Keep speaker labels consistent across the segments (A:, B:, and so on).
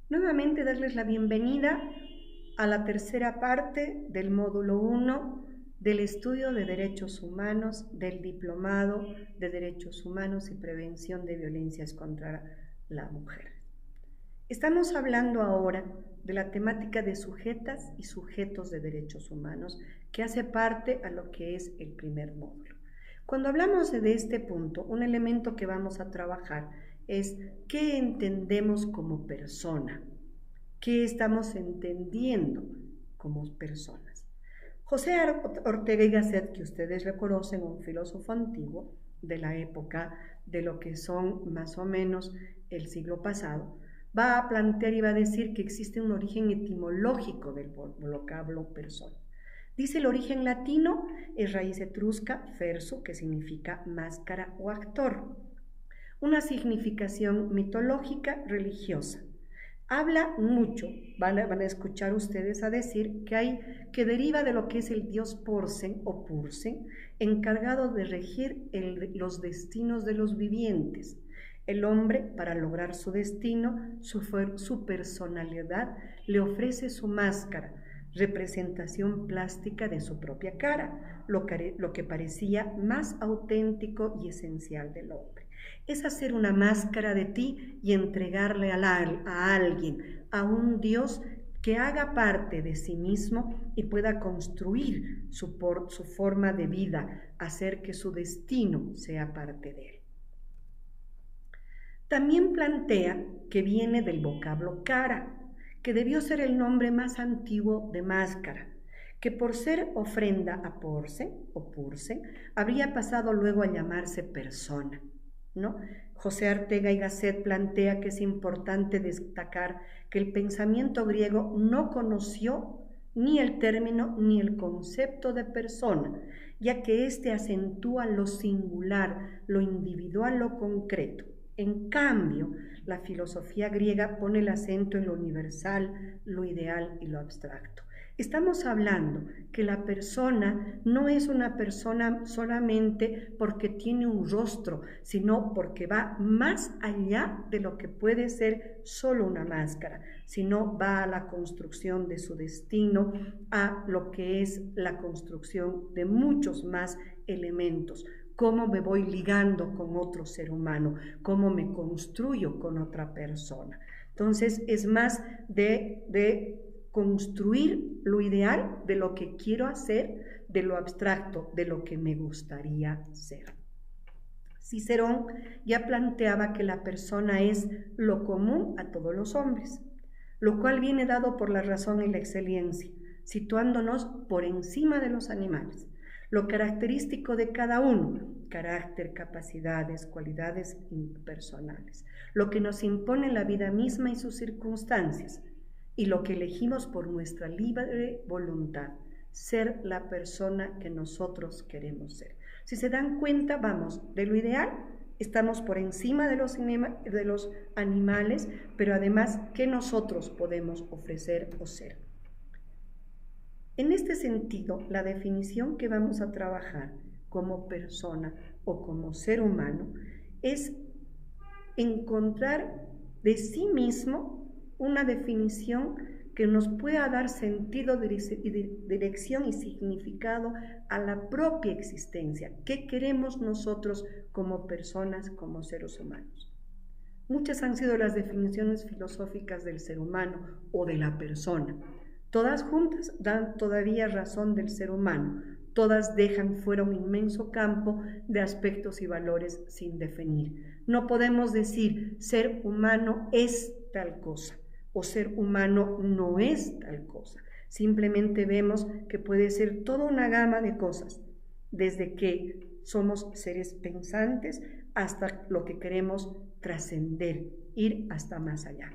A: Nuevamente darles la bienvenida a la tercera parte del módulo 1 del estudio de derechos humanos del Diplomado de Derechos Humanos y Prevención de Violencias contra la Mujer. Estamos hablando ahora de la temática de sujetas y sujetos de derechos humanos, que hace parte a lo que es el primer módulo. Cuando hablamos de este punto, un elemento que vamos a trabajar es qué entendemos como persona, qué estamos entendiendo como personas. José Ortega y Gasset, que ustedes reconocen, un filósofo antiguo de la época de lo que son más o menos el siglo pasado, va a plantear y va a decir que existe un origen etimológico del vocablo persona. Dice el origen latino es raíz etrusca, fersu, que significa máscara o actor. Una significación mitológica religiosa. Habla mucho, van a escuchar ustedes a decir que deriva de lo que es el dios Porsen o Pursen, encargado de regir los destinos de los vivientes. El hombre, para lograr su destino, su personalidad, le ofrece su máscara, representación plástica de su propia cara, lo que parecía más auténtico y esencial del hombre. Es hacer una máscara de ti y entregarle a alguien, a un Dios que haga parte de sí mismo y pueda construir su forma de vida, hacer que su destino sea parte de él. También plantea que viene del vocablo cara, que debió ser el nombre más antiguo de máscara, que por ser ofrenda a Porsen o Pursen, habría pasado luego a llamarse persona, ¿no? José Ortega y Gasset plantea que es importante destacar que el pensamiento griego no conoció ni el término ni el concepto de persona, ya que éste acentúa lo singular, lo individual, lo concreto. En cambio, la filosofía griega pone el acento en lo universal, lo ideal y lo abstracto. Estamos hablando que la persona no es una persona solamente porque tiene un rostro, sino porque va más allá de lo que puede ser solo una máscara, sino va a la construcción de su destino, a lo que es la construcción de muchos más elementos. Cómo me voy ligando con otro ser humano, cómo me construyo con otra persona. Entonces es más de construir lo ideal de lo que quiero hacer, de lo abstracto, de lo que me gustaría ser. Cicerón ya planteaba que la persona es lo común a todos los hombres, lo cual viene dado por la razón y la excelencia, situándonos por encima de los animales. Lo característico de cada uno, carácter, capacidades, cualidades personales, lo que nos impone la vida misma y sus circunstancias, y lo que elegimos por nuestra libre voluntad, ser la persona que nosotros queremos ser. Si se dan cuenta, vamos, de lo ideal, estamos por encima de los animales, pero además, ¿qué nosotros podemos ofrecer o ser? En este sentido, la definición que vamos a trabajar como persona o como ser humano es encontrar de sí mismo una definición que nos pueda dar sentido, dirección y significado a la propia existencia. ¿Qué queremos nosotros como personas, como seres humanos? Muchas han sido las definiciones filosóficas del ser humano o de la persona. Todas juntas dan todavía razón del ser humano. Todas dejan fuera un inmenso campo de aspectos y valores sin definir. No podemos decir ser humano es tal cosa o ser humano no es tal cosa. Simplemente vemos que puede ser toda una gama de cosas, desde que somos seres pensantes hasta lo que queremos trascender, ir hasta más allá.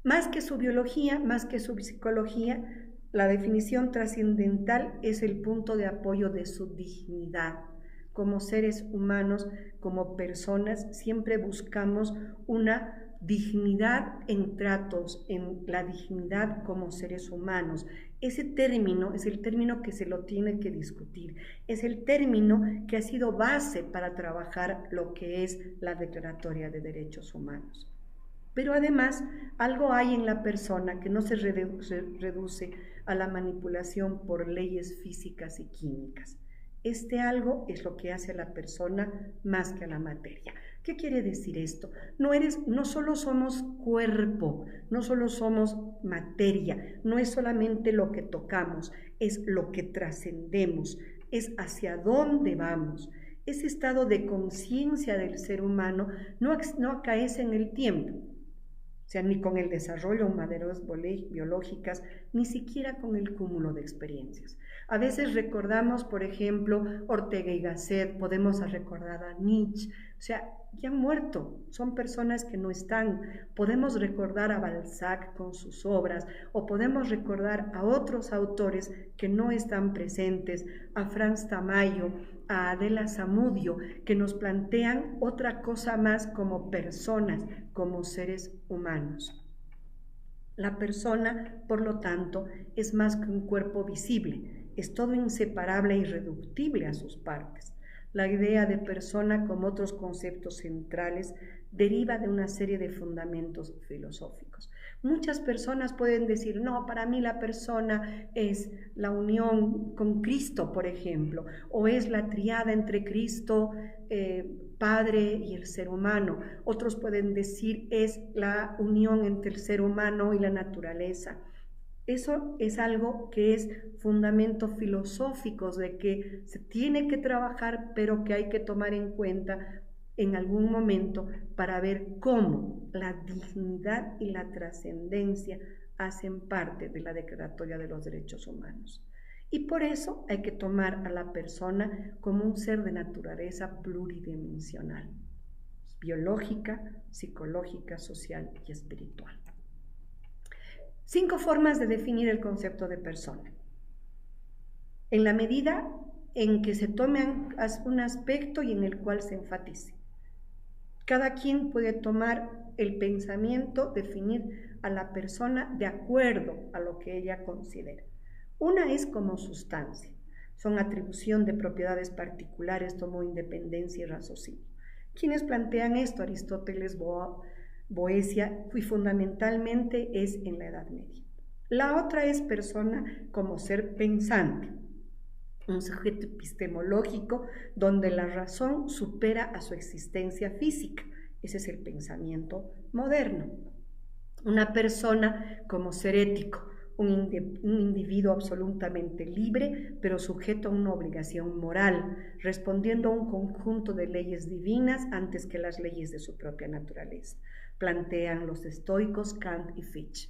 A: Más que su biología, más que su psicología, la definición trascendental es el punto de apoyo de su dignidad. Como seres humanos, como personas, siempre buscamos una dignidad en tratos, en la dignidad como seres humanos. Ese término es el término que se lo tiene que discutir, es el término que ha sido base para trabajar lo que es la Declaratoria de Derechos Humanos. Pero además, algo hay en la persona que no se reduce a la manipulación por leyes físicas y químicas. Este algo es lo que hace a la persona más que a la materia. ¿Qué quiere decir esto? No solo somos cuerpo, no solo somos materia, no es solamente lo que tocamos, es lo que trascendemos, es hacia dónde vamos. Ese estado de conciencia del ser humano no acaece en el tiempo, o sea, ni con el desarrollo de maderas biológicas, ni siquiera con el cúmulo de experiencias. A veces recordamos, por ejemplo, Ortega y Gasset, podemos recordar a Nietzsche, o sea, ya han muerto, son personas que no están. Podemos recordar a Balzac con sus obras, o podemos recordar a otros autores que no están presentes, a Frans Tamayo, a Adela Zamudio, que nos plantean otra cosa más como personas, como seres humanos. La persona, por lo tanto, es más que un cuerpo visible, es todo inseparable e irreductible a sus partes. La idea de persona, como otros conceptos centrales, deriva de una serie de fundamentos filosóficos. Muchas personas pueden decir, no, para mí la persona es la unión con Cristo, por ejemplo, o es la triada entre Cristo, Padre y el ser humano. Otros pueden decir, es la unión entre el ser humano y la naturaleza. Eso es algo que es fundamentos filosóficos de que se tiene que trabajar, pero que hay que tomar en cuenta en algún momento para ver cómo la dignidad y la trascendencia hacen parte de la Declaratoria de los Derechos Humanos. Y por eso hay que tomar a la persona como un ser de naturaleza pluridimensional, biológica, psicológica, social y espiritual. 5 formas de definir el concepto de persona. En la medida en que se tome un aspecto y en el cual se enfatice. Cada quien puede tomar el pensamiento, definir a la persona de acuerdo a lo que ella considera. Una es como sustancia, son atribución de propiedades particulares, como independencia y raciocinio. ¿Quiénes plantean esto? Aristóteles, Boecia, y fundamentalmente es en la Edad Media. La otra es persona como ser pensante, un sujeto epistemológico donde la razón supera a su existencia física. Ese es el pensamiento moderno. Una persona como ser ético, un individuo absolutamente libre, pero sujeto a una obligación moral, respondiendo a un conjunto de leyes divinas antes que las leyes de su propia naturaleza. Plantean los estoicos Kant y Fichte.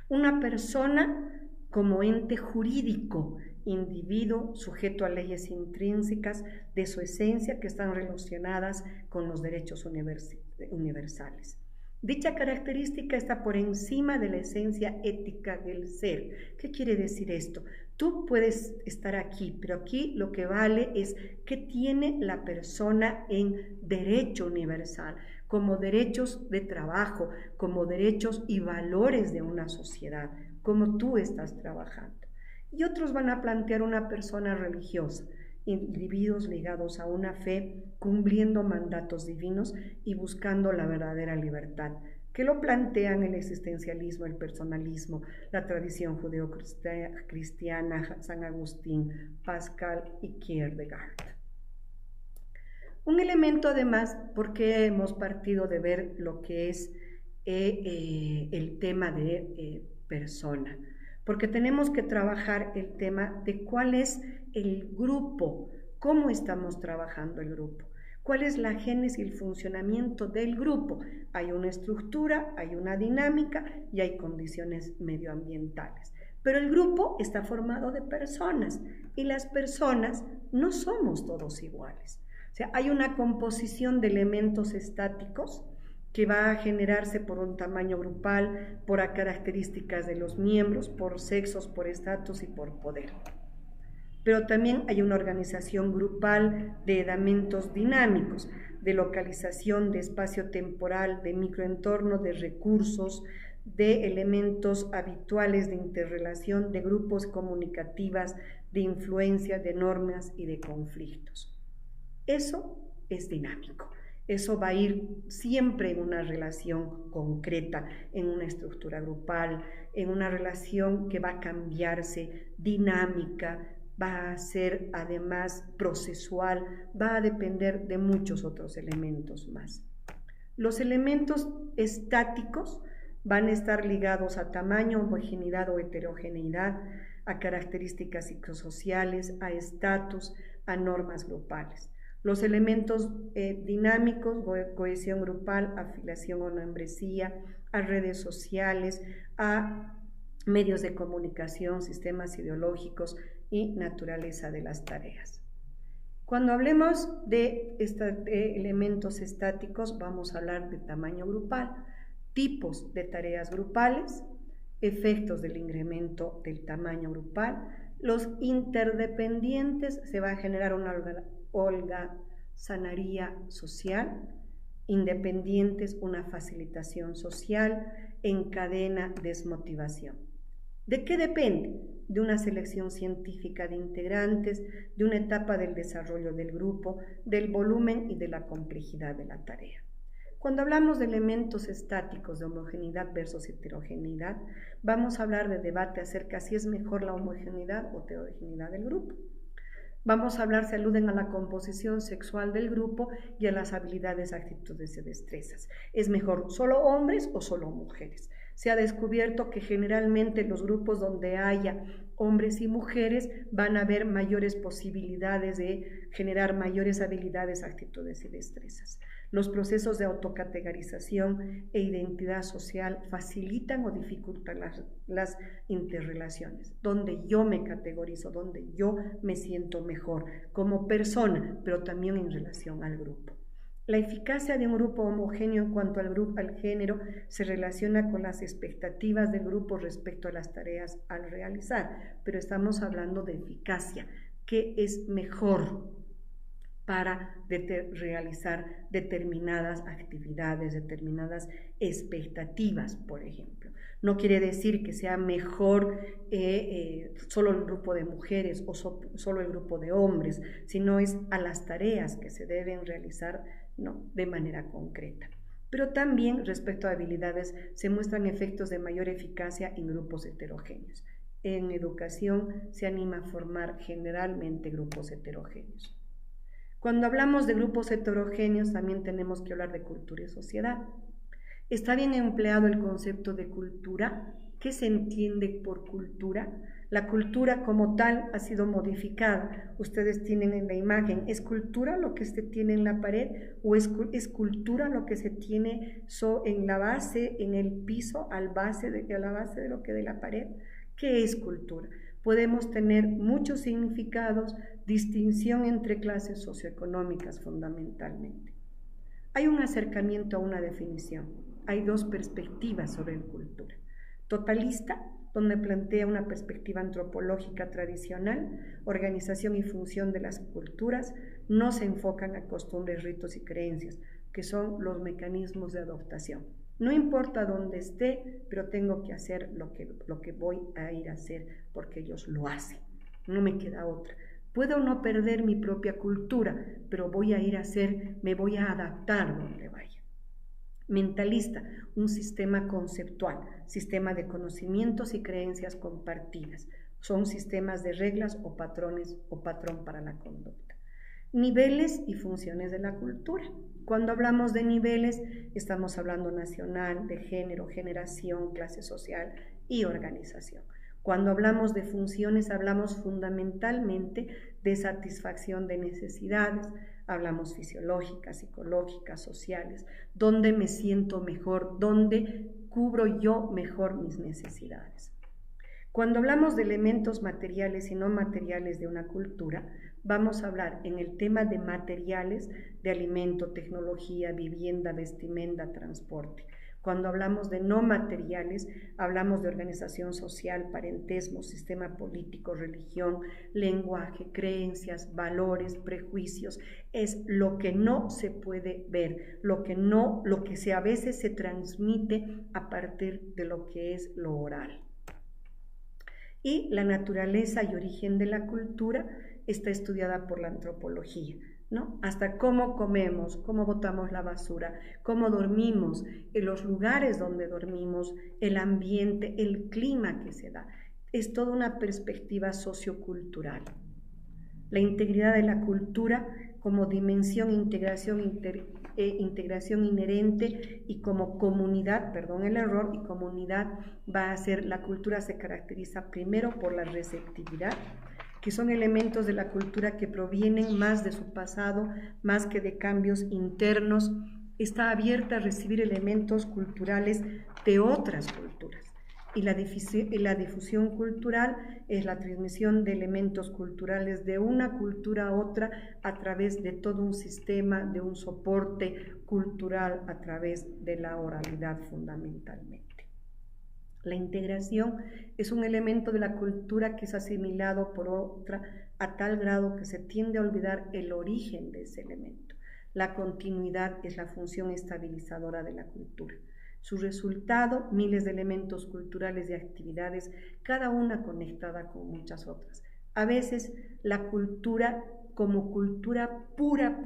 A: Una persona como ente jurídico, individuo sujeto a leyes intrínsecas de su esencia que están relacionadas con los derechos universales. Dicha característica está por encima de la esencia ética del ser. ¿Qué quiere decir esto? Tú puedes estar aquí, pero aquí lo que vale es qué tiene la persona en derecho universal, como derechos de trabajo, como derechos y valores de una sociedad, como tú estás trabajando. Y otros van a plantear una persona religiosa, individuos ligados a una fe, cumpliendo mandatos divinos y buscando la verdadera libertad, que lo plantean el existencialismo, el personalismo, la tradición judeocristiana, San Agustín, Pascal y Kierkegaard. Un elemento además, porque hemos partido de ver lo que es el tema de persona, porque tenemos que trabajar el tema de cuál es el grupo, cómo estamos trabajando el grupo, cuál es la génesis y el funcionamiento del grupo. Hay una estructura, hay una dinámica y hay condiciones medioambientales. Pero el grupo está formado de personas y las personas no somos todos iguales. O sea, hay una composición de elementos estáticos que va a generarse por un tamaño grupal, por características de los miembros, por sexos, por estatus y por poder. Pero también hay una organización grupal de elementos dinámicos, de localización, de espacio temporal, de microentorno, de recursos, de elementos habituales de interrelación, de grupos comunicativas, de influencia, de normas y de conflictos. Eso es dinámico. Eso va a ir siempre en una relación concreta, en una estructura grupal, en una relación que va a cambiarse, dinámica, va a ser además procesual, va a depender de muchos otros elementos más. Los elementos estáticos van a estar ligados a tamaño, homogeneidad o heterogeneidad, a características psicosociales, a estatus, a normas grupales. Los elementos dinámicos, cohesión grupal, afiliación o membresía, a redes sociales, a medios de comunicación, sistemas ideológicos y naturaleza de las tareas. Cuando hablemos de elementos estáticos, vamos a hablar de tamaño grupal, tipos de tareas grupales, efectos del incremento del tamaño grupal. Los interdependientes, se va a generar una holgazanería social, independientes, una facilitación social, encadena desmotivación. ¿De qué depende? De una selección científica de integrantes, de una etapa del desarrollo del grupo, del volumen y de la complejidad de la tarea. Cuando hablamos de elementos estáticos de homogeneidad versus heterogeneidad, vamos a hablar de debate acerca si es mejor la homogeneidad o heterogeneidad del grupo. Vamos a hablar, se aluden a la composición sexual del grupo y a las habilidades, actitudes y destrezas. ¿Es mejor solo hombres o solo mujeres? Se ha descubierto que generalmente los grupos donde haya hombres y mujeres van a haber mayores posibilidades de generar mayores habilidades, actitudes y destrezas. Los procesos de autocategorización e identidad social facilitan o dificultan las interrelaciones, donde yo me categorizo, donde yo me siento mejor como persona, pero también en relación al grupo. La eficacia de un grupo homogéneo en cuanto al género se relaciona con las expectativas del grupo respecto a las tareas al realizar, pero estamos hablando de eficacia, ¿qué es mejor para realizar determinadas actividades, determinadas expectativas, por ejemplo? No quiere decir que sea mejor solo el grupo de mujeres o solo el grupo de hombres, sino es a las tareas que se deben realizar, ¿no?, de manera concreta. Pero también respecto a habilidades se muestran efectos de mayor eficacia en grupos heterogéneos. En educación se anima a formar generalmente grupos heterogéneos. Cuando hablamos de grupos heterogéneos también tenemos que hablar de cultura y sociedad. ¿Está bien empleado el concepto de cultura? ¿Qué se entiende por cultura? La cultura como tal ha sido modificada. Ustedes tienen en la imagen, ¿es cultura lo que se tiene en la pared o es cultura lo que se tiene en la base, en el piso, a la base de lo que de la pared? ¿Qué es cultura? Podemos tener muchos significados, distinción entre clases socioeconómicas fundamentalmente. Hay un acercamiento a una definición. Hay dos perspectivas sobre cultura. Totalista, donde plantea una perspectiva antropológica tradicional, organización y función de las culturas, no se enfocan a costumbres, ritos y creencias, que son los mecanismos de adaptación. No importa dónde esté, pero tengo que hacer lo que voy a ir a hacer porque ellos lo hacen. No me queda otra. Puedo no perder mi propia cultura, pero voy a ir a hacer, me voy a adaptar donde vaya. Mentalista, un sistema conceptual, sistema de conocimientos y creencias compartidas. Son sistemas de reglas o patrones o patrón para la conducta. Niveles y funciones de la cultura. Cuando hablamos de niveles, estamos hablando nacional, de género, generación, clase social y organización. Cuando hablamos de funciones, hablamos fundamentalmente de satisfacción de necesidades, hablamos fisiológicas, psicológicas, sociales, dónde me siento mejor, dónde cubro yo mejor mis necesidades. Cuando hablamos de elementos materiales y no materiales de una cultura, vamos a hablar en el tema de materiales, de alimento, tecnología, vivienda, vestimenta, transporte. Cuando hablamos de no materiales, hablamos de organización social, parentesmo, sistema político, religión, lenguaje, creencias, valores, prejuicios. Es lo que no se puede ver, lo que a veces se transmite a partir de lo que es lo oral. Y la naturaleza y origen de la cultura está estudiada por la antropología. ¿no? Hasta cómo comemos, cómo botamos la basura, cómo dormimos, en los lugares donde dormimos, el ambiente, el clima que se da. Es toda una perspectiva sociocultural. La integridad de la cultura como dimensión, integración inherente y como comunidad, perdón el error, y comunidad va a ser, la cultura se caracteriza primero por la receptividad, que son elementos de la cultura que provienen más de su pasado, más que de cambios internos, está abierta a recibir elementos culturales de otras culturas. Y la difusión cultural es la transmisión de elementos culturales de una cultura a otra a través de todo un sistema, de un soporte cultural a través de la oralidad fundamentalmente. La integración es un elemento de la cultura que es asimilado por otra a tal grado que se tiende a olvidar el origen de ese elemento. La continuidad es la función estabilizadora de la cultura. Su resultado, miles de elementos culturales y actividades, cada una conectada con muchas otras. A veces la cultura como cultura pura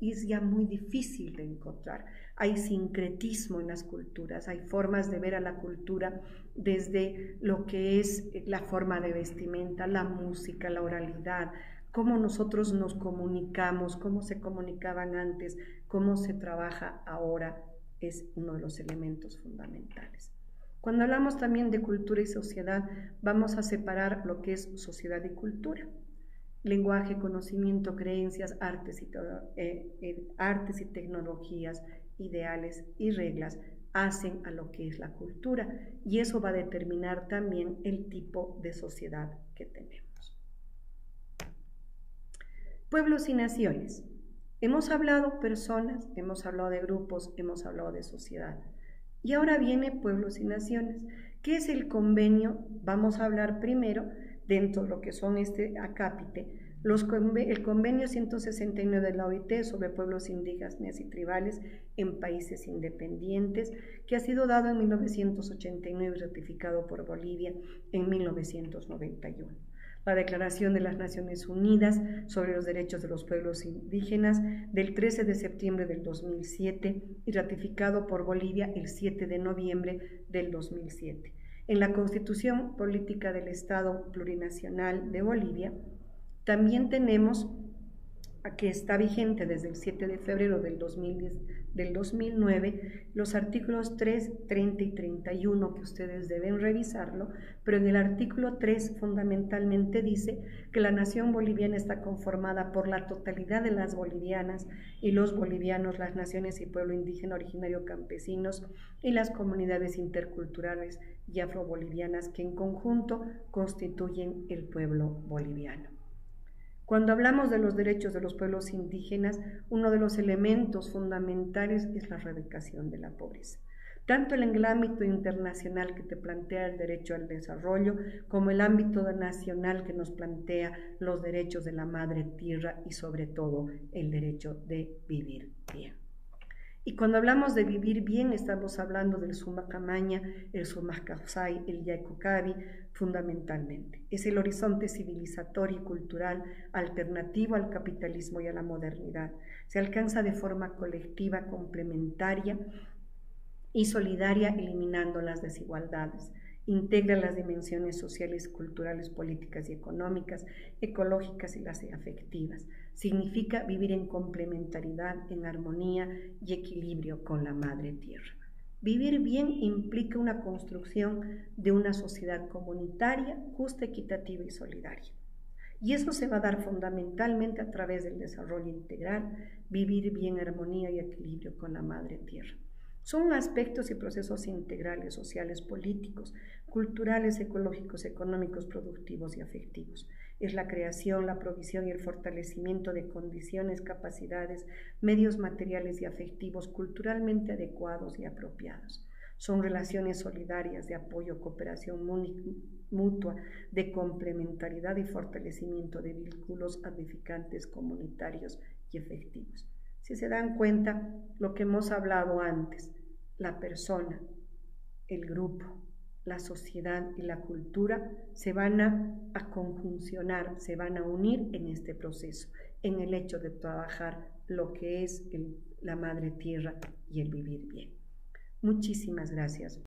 A: es ya muy difícil de encontrar. Hay sincretismo en las culturas, hay formas de ver a la cultura desde lo que es la forma de vestimenta, la música, la oralidad, cómo nosotros nos comunicamos, cómo se comunicaban antes, cómo se trabaja ahora, es uno de los elementos fundamentales. Cuando hablamos también de cultura y sociedad, vamos a separar lo que es sociedad y cultura. Lenguaje, conocimiento, creencias, artes y tecnologías, ideales y reglas hacen a lo que es la cultura, y eso va a determinar también el tipo de sociedad que tenemos. Pueblos y naciones. Hemos hablado personas, hemos hablado de grupos, hemos hablado de sociedad. Y ahora viene pueblos y naciones. ¿Qué es el convenio? Vamos a hablar primero, dentro de lo que son este acápite, el convenio 169 de la OIT sobre pueblos indígenas y tribales en países independientes, que ha sido dado en 1989 y ratificado por Bolivia en 1991. La Declaración de las Naciones Unidas sobre los Derechos de los Pueblos Indígenas del 13 de septiembre del 2007 y ratificado por Bolivia el 7 de noviembre del 2007. En la Constitución Política del Estado Plurinacional de Bolivia también tenemos, que está vigente desde el 7 de febrero del 2009, los artículos 3, 30 y 31, que ustedes deben revisarlo, pero en el artículo 3 fundamentalmente dice que la nación boliviana está conformada por la totalidad de las bolivianas y los bolivianos, las naciones y pueblo indígena, originario, campesinos y las comunidades interculturales y afrobolivianas que en conjunto constituyen el pueblo boliviano. Cuando hablamos de los derechos de los pueblos indígenas, uno de los elementos fundamentales es la erradicación de la pobreza. Tanto en el ámbito internacional que te plantea el derecho al desarrollo, como el ámbito nacional que nos plantea los derechos de la madre tierra y sobre todo el derecho de vivir bien. Y cuando hablamos de vivir bien, estamos hablando del Sumacamaña, el Sumacasay, el Yaikucabi, fundamentalmente. Es el horizonte civilizatorio y cultural alternativo al capitalismo y a la modernidad. Se alcanza de forma colectiva, complementaria y solidaria, eliminando las desigualdades. Integra las dimensiones sociales, culturales, políticas y económicas, ecológicas y las afectivas. Significa vivir en complementariedad, en armonía y equilibrio con la madre tierra. Vivir bien implica una construcción de una sociedad comunitaria, justa, equitativa y solidaria. Y eso se va a dar fundamentalmente a través del desarrollo integral, vivir bien, armonía y equilibrio con la madre tierra. Son aspectos y procesos integrales, sociales, políticos, culturales, ecológicos, económicos, productivos y afectivos. Es la creación, la provisión y el fortalecimiento de condiciones, capacidades, medios materiales y afectivos culturalmente adecuados y apropiados. Son relaciones solidarias de apoyo, cooperación mutua, de complementariedad y fortalecimiento de vínculos edificantes, comunitarios y efectivos. Si se dan cuenta, lo que hemos hablado antes, la persona, el grupo, la sociedad y la cultura se van a conjuncionar, se van a unir en este proceso. en el hecho de trabajar lo que es la madre tierra y el vivir bien. Muchísimas gracias.